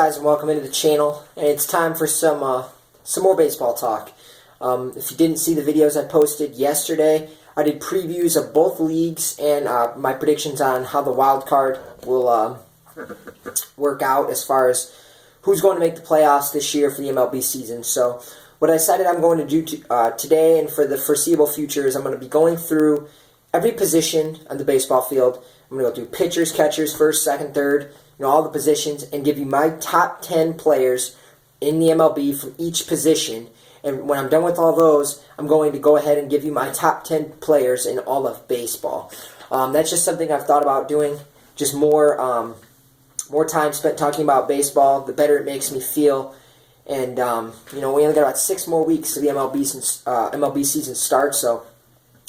guys, and welcome into the channel. And it's time for some more baseball talk. If you didn't see the videos I posted yesterday, I did previews of both leagues and my predictions on how the wild card will work out as far as who's going to make the playoffs this year for the MLB season. So what I decided I'm going to do today and for the foreseeable future is I'm going to be going through every position on the baseball field. I'm going to go through pitchers, catchers, first, second, third, all the positions, and give you my top 10 players in the MLB from each position. And when I'm done with all those, I'm going to go ahead and give you my top 10 players in all of baseball. That's just something I've thought about doing. Just more time spent talking about baseball, the better it makes me feel. And we only got about 6 more weeks to the MLB season starts, so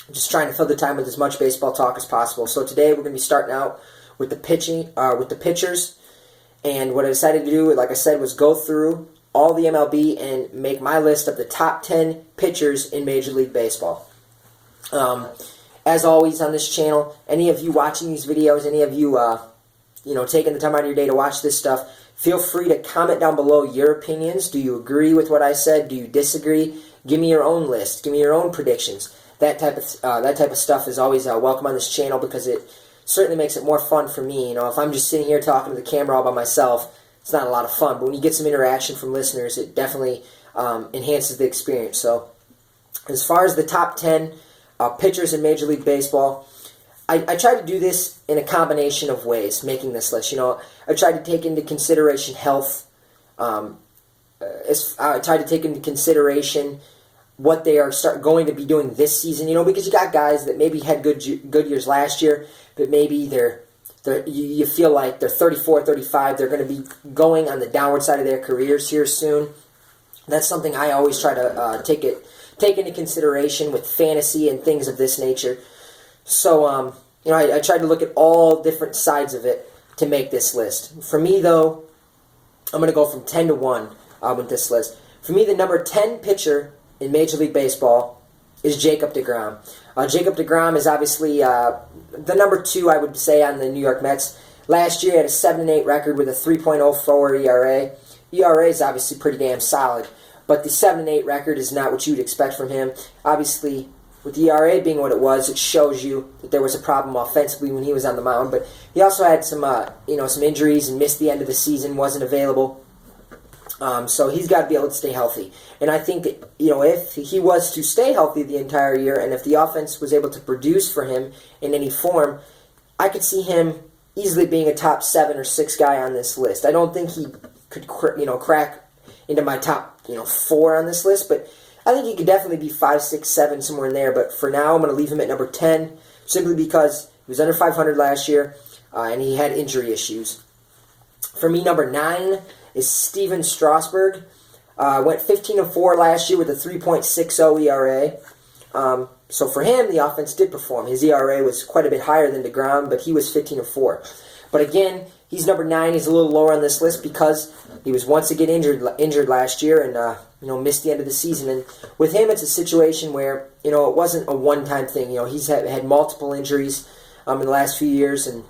I'm just trying to fill the time with as much baseball talk as possible. So today we're going to be starting out with the pitchers, and what I decided to do, like I said, was go through all the MLB and make my list of the top 10 pitchers in Major League Baseball. As always on this channel, any of you watching these videos, any of you taking the time out of your day to watch this stuff, feel free to comment down below your opinions. Do you agree with what I said? Do you disagree? Give me your own list. Give me your own predictions. That type of stuff is always welcome on this channel because it certainly makes it more fun for me. If I'm just sitting here talking to the camera all by myself, it's not a lot of fun. But when you get some interaction from listeners, it definitely enhances the experience. So as far as the top 10 pitchers in Major League Baseball, I try to do this in a combination of ways, making this list. I try to take into consideration health. I try to take into consideration what they are going to be doing this season, because you got guys that maybe had good years last year, but maybe you feel like they're 34, 35, they're going to be going on the downward side of their careers here soon. That's something I always try to take into consideration with fantasy and things of this nature. So, I tried to look at all different sides of it to make this list. For me, though, I'm going to go from 10 to 1 with this list. For me, the number 10 pitcher in Major League Baseball is Jacob deGrom. Jacob deGrom is obviously the number 2, I would say, on the New York Mets. Last year, he had a 7-8 record with a 3.04 ERA. ERA is obviously pretty damn solid, but the 7-8 record is not what you'd expect from him. Obviously, with the ERA being what it was, it shows you that there was a problem offensively when he was on the mound. But he also had some injuries and missed the end of the season, wasn't available. So he's got to be able to stay healthy. And I think that, if he was to stay healthy the entire year, and if the offense was able to produce for him in any form, I could see him easily being a top 7 or 6 guy on this list. I don't think he could, crack into my top, 4 on this list, but I think he could definitely be 5, 6, 7, somewhere in there. But for now, I'm going to leave him at number 10, simply because he was under 500 last year, and he had injury issues. For me, number 9 is Steven Strasburg. Went 15-4 last year with a 3.60 ERA. So for him, the offense did perform. His ERA was quite a bit higher than deGrom, but he was 15-4. But again, he's number 9. He's a little lower on this list because he was once again injured last year and missed the end of the season. And with him, it's a situation where it wasn't a one-time thing. He's had multiple injuries in the last few years, and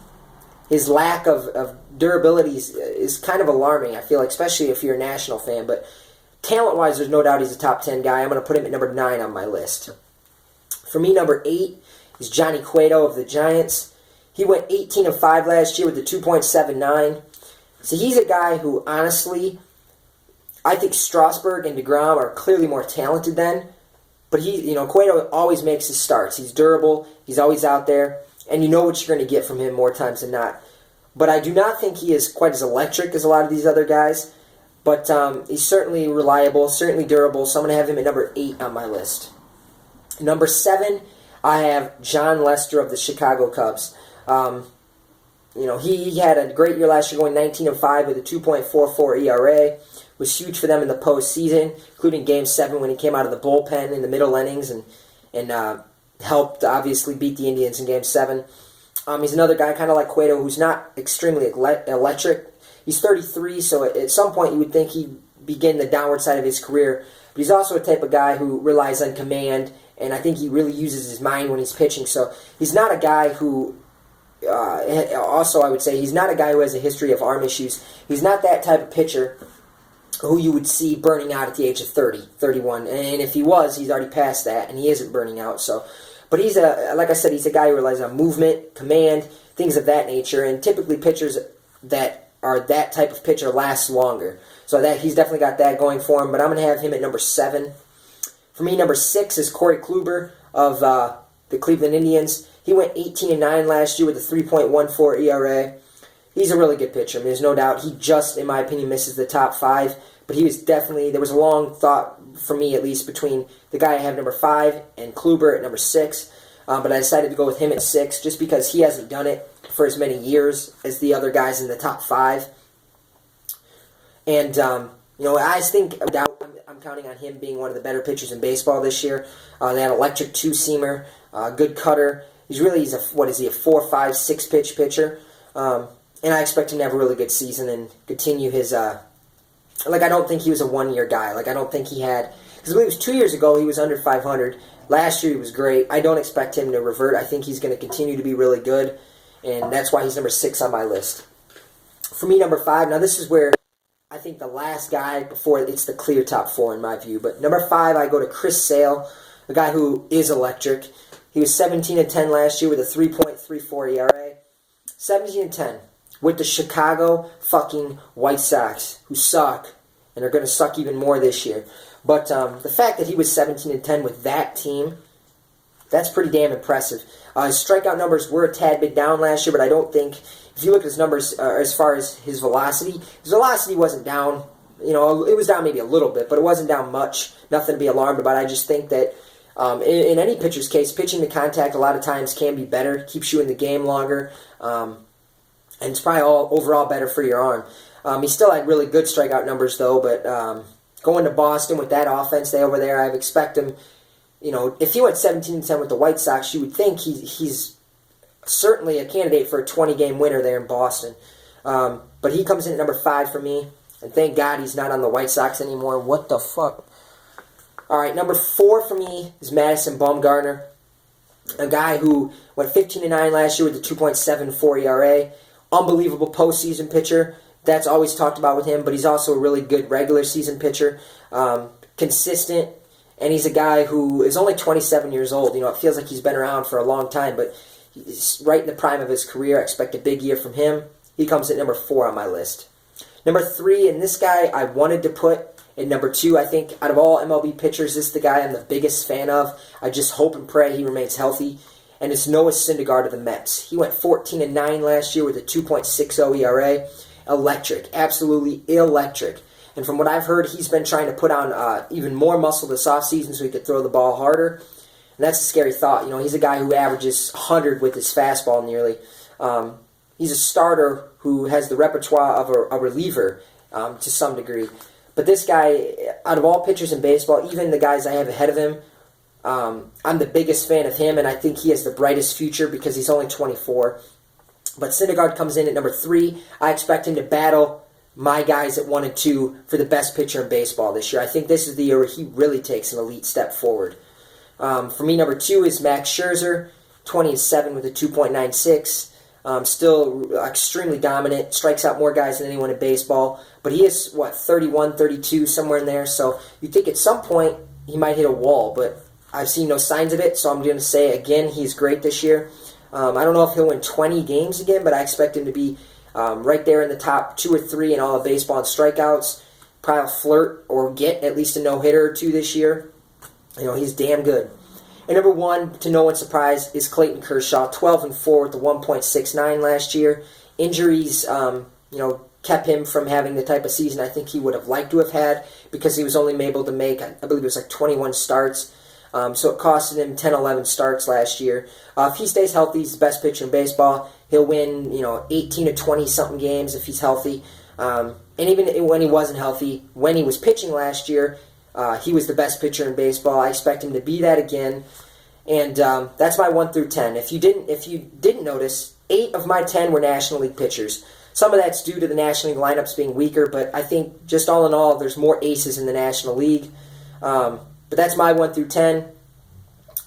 his lack of durability is kind of alarming, I feel like, especially if you're a national fan. But talent-wise, there's no doubt he's a top 10 guy. I'm going to put him at number 9 on my list. For me, number 8 is Johnny Cueto of the Giants. He went 18-5 last year with a 2.79. So he's a guy who, honestly, I think Strasburg and deGrom are clearly more talented than. But Cueto always makes his starts. He's durable. He's always out there. And you know what you're going to get from him more times than not. But I do not think he is quite as electric as a lot of these other guys. But he's certainly reliable, certainly durable, so I'm going to have him at number 8 on my list. Number 7, I have John Lester of the Chicago Cubs. He had a great year last year, going 19-5 with a 2.44 ERA. Was huge for them in the postseason, including Game 7 when he came out of the bullpen in the middle innings and helped, obviously, beat the Indians in Game 7. He's another guy kind of like Cueto who's not extremely electric. He's 33, so at some point you would think he'd begin the downward side of his career. But he's also a type of guy who relies on command, and I think he really uses his mind when he's pitching. So he's not a guy who also, I would say he's not a guy who has a history of arm issues. He's not that type of pitcher who you would see burning out at the age of 30, 31. And if he was, he's already past that, and he isn't burning out. So, but like I said, he's a guy who relies on movement, command, things of that nature, and typically pitchers that are that type of pitcher last longer. So that he's definitely got that going for him, but I'm going to have him at number 7. For me, number 6 is Corey Kluber of the Cleveland Indians. He went 18-9 last year with a 3.14 ERA. He's a really good pitcher. I mean, there's no doubt. He just, in my opinion, misses the top 5. But he was definitely, there was a long thought, for me at least, between the guy I have number 5 and Kluber at number 6. But I decided to go with him at 6 just because he hasn't done it for as many years as the other guys in the top 5. And, I think, I'm counting on him being one of the better pitchers in baseball this year. That electric two-seamer, good cutter. He's a 4, 5, 6 pitch pitcher. And I expect him to have a really good season and continue his, I don't think he was a one-year guy. I don't think he had, because I believe it was 2 years ago he was under 500. Last year he was great. I don't expect him to revert. I think he's going to continue to be really good, and that's why he's number 6 on my list. For me, number 5, now this is where I think the last guy before it's the clear top 4 in my view, but number 5 I go to Chris Sale, a guy who is electric. He was 17-10 last year with a 3.34 ERA. 17-10. With the Chicago fucking White Sox, who suck, and are going to suck even more this year. But the fact that he was 17-10 with that team, that's pretty damn impressive. His strikeout numbers were a tad bit down last year, but I don't think, if you look at his numbers as far as his velocity wasn't down. It was down maybe a little bit, but it wasn't down much. Nothing to be alarmed about. I just think that in any pitcher's case, pitching to contact a lot of times can be better, keeps you in the game longer. And it's probably all overall better for your arm. He still had really good strikeout numbers, though, but going to Boston with that offense over there, I expect him, if he went 17-10 with the White Sox, you would think he's certainly a candidate for a 20-game winner there in Boston. But he comes in at number 5 for me, and thank God he's not on the White Sox anymore. What the fuck? All right, number 4 for me is Madison Bumgarner, a guy who went 15-9 last year with a 2.74 ERA. Unbelievable postseason pitcher. That's always talked about with him, but he's also a really good regular season pitcher. Consistent, and he's a guy who is only 27 years old. It feels like he's been around for a long time, but he's right in the prime of his career. I expect a big year from him. He comes at number 4 on my list. Number 3, and this guy I wanted to put at number 2. I think out of all MLB pitchers, this is the guy I'm the biggest fan of. I just hope and pray he remains healthy. And it's Noah Syndergaard of the Mets. He went 14-9 last year with a 2.60 ERA. Electric. Absolutely electric. And from what I've heard, he's been trying to put on even more muscle this offseason so he could throw the ball harder. And that's a scary thought. He's a guy who averages 100 with his fastball nearly. He's a starter who has the repertoire of a reliever to some degree. But this guy, out of all pitchers in baseball, even the guys I have ahead of him, I'm the biggest fan of him, and I think he has the brightest future because he's only 24. But Syndergaard comes in at number 3. I expect him to battle my guys at 1 and 2 for the best pitcher in baseball this year. I think this is the year where he really takes an elite step forward. For me, number 2 is Max Scherzer, 20-7 with a 2.96. Still extremely dominant, strikes out more guys than anyone in baseball. But he is, 31, 32, somewhere in there. So you think at some point he might hit a wall, but I've seen no signs of it, so I'm going to say, again, he's great this year. I don't know if he'll win 20 games again, but I expect him to be right there in the top 2 or 3 in all of baseball and strikeouts. Probably flirt or get at least a no-hitter or 2 this year. He's damn good. And number 1, to no one's surprise, is Clayton Kershaw, 12-4 with the 1.69 last year. Injuries, kept him from having the type of season I think he would have liked to have had because he was only able to make, I believe it was 21 starts. So it costed him 10, 11 starts last year. If he stays healthy, he's the best pitcher in baseball. He'll win, 18 to 20-something games if he's healthy. And even when he wasn't healthy, when he was pitching last year, he was the best pitcher in baseball. I expect him to be that again. And that's my 1 through 10. If you didn't notice, 8 of my 10 were National League pitchers. Some of that's due to the National League lineups being weaker, but I think just all in all, there's more aces in the National League. But that's my 1 through 10.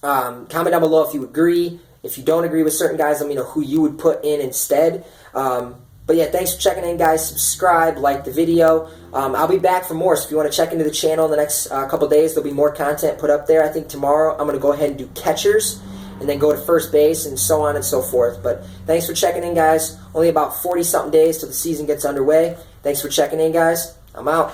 Comment down below if you agree. If you don't agree with certain guys, let me know who you would put in instead. But yeah, thanks for checking in, guys. Subscribe, like the video. I'll be back for more, so if you want to check into the channel in the next couple days, there'll be more content put up there. I think tomorrow I'm going to go ahead and do catchers, and then go to first base, and so on and so forth. But thanks for checking in, guys. Only about 40-something days till the season gets underway. Thanks for checking in, guys. I'm out.